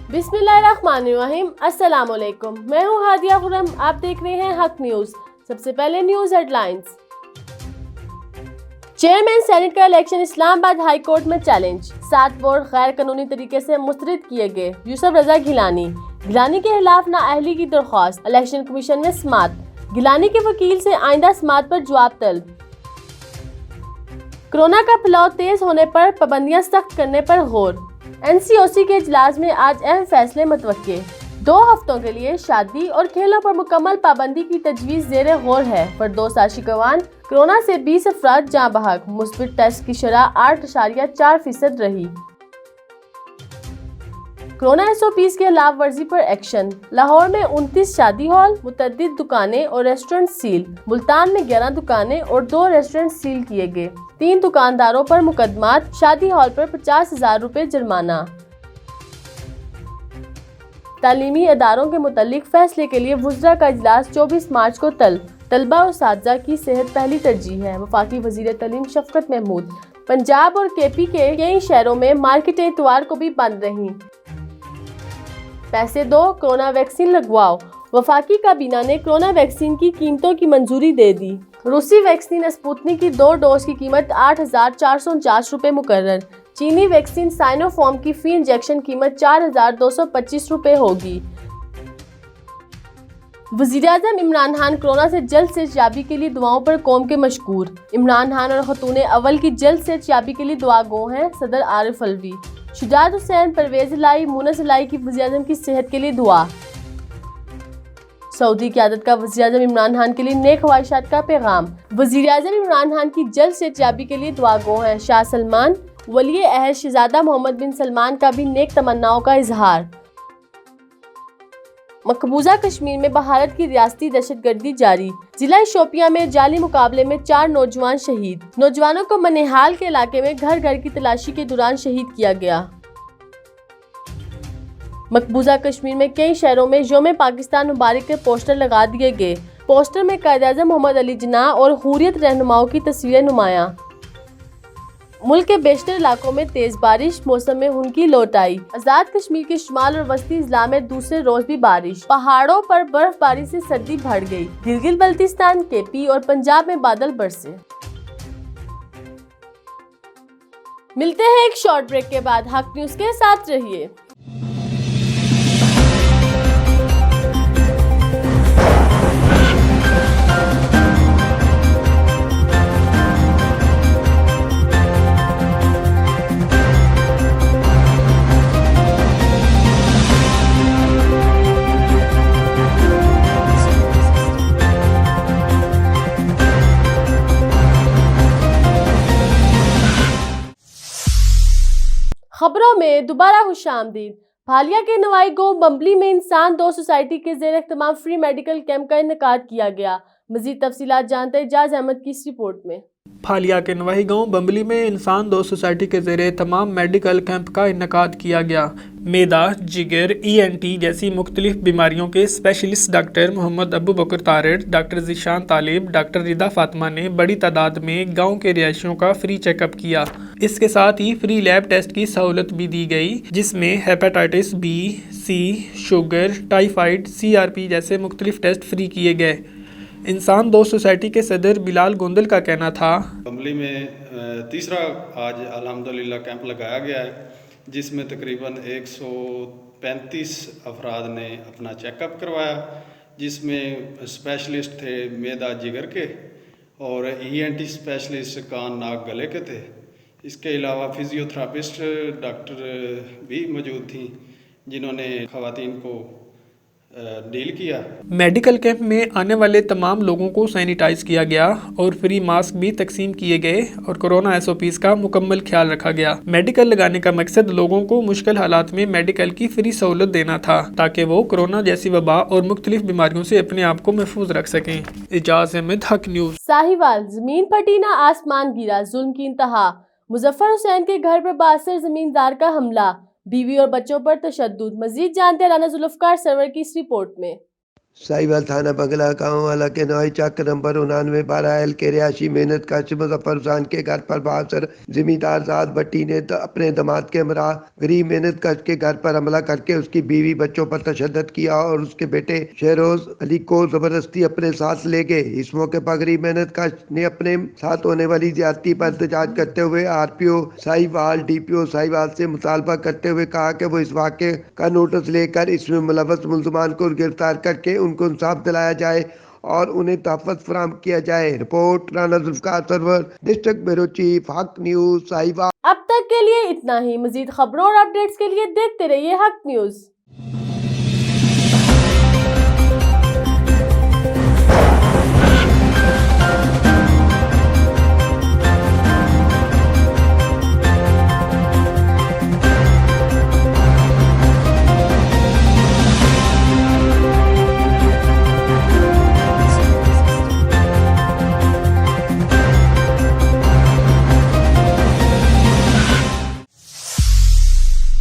बिस्मिल्लाहिर्रहमानिर्रहीम। अस्सलाम वालेकुम। मैं हूँ हादिया खुरम। आप देख रहे हैं हक न्यूज़। सबसे पहले न्यूज़ हेडलाइंस। चेयरमैन सेनेट का इलेक्शन इस्लामाबाद हाई कोर्ट में चैलेंज। 7 वोट गैर कानूनी तरीके से मुस्तरद किए गए। यूसुफ रजा गिलानी के खिलाफ नाअहली की दरख्वास्त। इलेक्शन कमीशन में समाअत। गिलानी के वकील से आइंदा समाअत पर जवाब तलब। कोरोना का फैलाव तेज होने पर पाबंदियां सख्त करने पर गौर। NCOC के इजलास में आज अहम फैसले मुतवक्के। 2 हफ्तों के लिए शादी और खेलों पर मुकम्मल पाबंदी की तजवीज़ ज़ेरे गौर है। फरदौस आशिकवान कोरोना से 20 अफराद जाँ बहक। मुस्बित टेस्ट की शरह 8.4% रही। कोरोना SOPs के खिलाफ वर्जी पर एक्शन। लाहौर में 29 शादी हॉल, मुतअद्दिद दुकानें और रेस्टोरेंट सील। मुल्तान में 11 दुकानें और 2 रेस्टोरेंट सील किए गए। 3 दुकानदारों पर मुकदमात। शादी हॉल पर 50,000 रुपए जुर्माना। तालीमी इदारों के मुतालिक फैसले के लिए वुज़रा का इजलास 24 मार्च को तलबा और साथीज़ा की सेहत पहली तरजीह है। वफाकी वज़ीर तालीम शफकत महमूद। पंजाब और KP के कई शहरों में मार्केटें इतवार को भी बंद रहीं। पैसे दो, कोरोना वैक्सीन लगवाओ। वफाकी काबीना ने कोरोना वैक्सीन की कीमतों की मंजूरी दे दी। रूसी वैक्सीन स्पुतनिक की 2 डोज की कीमत 8,449 रुपए मुकर्रर। चीनी वैक्सीन साइनोफार्म की फी इंजेक्शन कीमत 4,225 रुपए होगी। वज़ीर-ए-आज़म इमरान खान कोरोना से जल्द सेहतयाबी के लिए दुआओं पर कौम के मशकूर। इमरान खान और खतून अव्वल की जल्द सेहतयाबी के लिए दुआ गो हैं। सदर आरिफ अलवी, शुजात हुसैन, परवेज लाई, मुनस लाई की वज़ीर-ए-आज़म की सेहत के लिए दुआ। सऊदी क़यादत का वज़ीर-ए-आज़म इमरान खान के लिए नेक ख्वाहिशात का पैगाम। वज़ीर-ए-आज़म इमरान खान की जल्द सेहतयाबी के लिए दुआ गो हैं। शाह सलमान, वली अहद शहज़ादा मोहम्मद बिन सलमान का भी नेक तमन्नाओं का इजहार। मकबूजा कश्मीर में बहारत की रियासती दहशतगर्दी जारी। जिला शोपियां में जाली मुकाबले में 4 नौजवान शहीद। नौजवानों को मनिहाल के इलाके में घर घर की तलाशी के दौरान शहीद किया गया। मकबूजा कश्मीर में कई शहरों में यौम पाकिस्तान मुबारक के पोस्टर लगा दिए गए। पोस्टर में कायद-ए-आज़म मोहम्मद अली जिन्नाह और हुर्रियत रहनुमाओं की तस्वीरें नुमायां। मुल्क के बेशतर इलाकों में तेज बारिश। मौसम में हुनकी लौट आई। आजाद कश्मीर के शुमाल और वस्ती इजला में दूसरे रोज भी बारिश। पहाड़ों पर बर्फबारी से सर्दी बढ़ गई। गिलगित बल्तिस्तान, KP और पंजाब में बादल बरसे। मिलते हैं एक शॉर्ट ब्रेक के बाद। हक न्यूज़ के साथ रहिए। खबरों में दोबारा खुशामदीद। भालिया के नवाई गो बम्बली में इंसान 2 सोसाइटी के ज़ेर एहतमाम फ्री मेडिकल कैंप का इनेकाद किया गया। मजीद तफसीलात जानते हैं एजाज अहमद की इस रिपोर्ट में। फालिया के नवाही गांव बम्बली में इंसान 2 सोसाइटी के ज़ेरे तमाम मेडिकल कैंप का इनेकाद किया गया। मैदा, जिगर, ENT जैसी मुख्तलिफ बीमारियों के स्पेशलिस्ट डॉक्टर मोहम्मद अबू बकर तारिर, डॉक्टर ज़ीशान तालिब, डॉक्टर रिदा फातिमा ने बड़ी तादाद में गांव के रिहायशियों का फ्री चेकअप किया। इसके साथ ही फ्री लैब टेस्ट की सहूलत भी दी गई, जिसमें hepatitis B, C, sugar, typhoid, CRP जैसे मुख्तलिफ टेस्ट फ्री किए गए। इंसान 2 सोसाइटी के सदर बिलाल गोंदल का कहना था, बम्बली में तीसरा आज अल्हम्दुलिल्लाह कैंप लगाया गया है, जिसमें तकरीबन 135 अफराद ने अपना चेकअप करवाया, जिसमें स्पेशलिस्ट थे मैदा जिगर के और ENT स्पेशलिस्ट कान नाक गले के थे। इसके अलावा फिजियोथेरापिस्ट डॉक्टर भी मौजूद थी, जिन्होंने ख़वातीन को डील किया। मेडिकल कैंप में आने वाले तमाम लोगों को सैनिटाइज किया गया और फ्री मास्क भी तकसीम किए गए और कोरोना SOPs का मुकम्मल ख्याल रखा गया। मेडिकल लगाने का मकसद लोगों को मुश्किल हालात में मेडिकल की फ्री सहूलत देना था, ताकि वो कोरोना जैसी वबा और मुख्तलिफ बीमारियों से अपने आप को महफूज रख सकें। एजाज अहमद, हक न्यूज़। साहिवाल, जमीन फटी ना आसमान गिरा, जुल्म की इंतहा। मुजफ्फर हुसैन के घर पर बासर जमींदार का हमला, बीवी और बच्चों पर तशद्दुद। मजीद जानते हैं राना जुल्फकार सरवर की इस रिपोर्ट में। साहिवाल थाना बंगला गांव वाला के नौई चक नंबर 9912 के रिहायशी मेहनत कश मुजफ्फर हुसैन के घर पर बासर जिम्मेदार साद भट्टी ने अपने दामाद के हमरा गरीब मेहनत कश के घर पर हमला करके उसकी बीवी बच्चों पर तशद्दुद किया और उसके बेटे शहरोज अली को जबरदस्ती अपने साथ ले गए। इस मौके पर गरीब मेहनत कश ने अपने साथ होने वाली ज्यादती पर एहतजाज करते हुए RPO साहिवाल DPO साहिवाल से मुतालबा करते हुए कहा कि वो इस वाक़े का नोटिस लेकर इसमें मुलव्वस मुल्ज़मान को गिरफ्तार करके उनको इंसाफ दिलाया जाए और उन्हें तहफ़्फ़ुज़ फराहम किया जाए। Report Rana Zulfiqar Sarwar, district bureau chief, Haq news Sahiwal. अब तक के लिए इतना ही। मजीद खबरों और अपडेट्स के लिए देखते रहिए हक न्यूज़।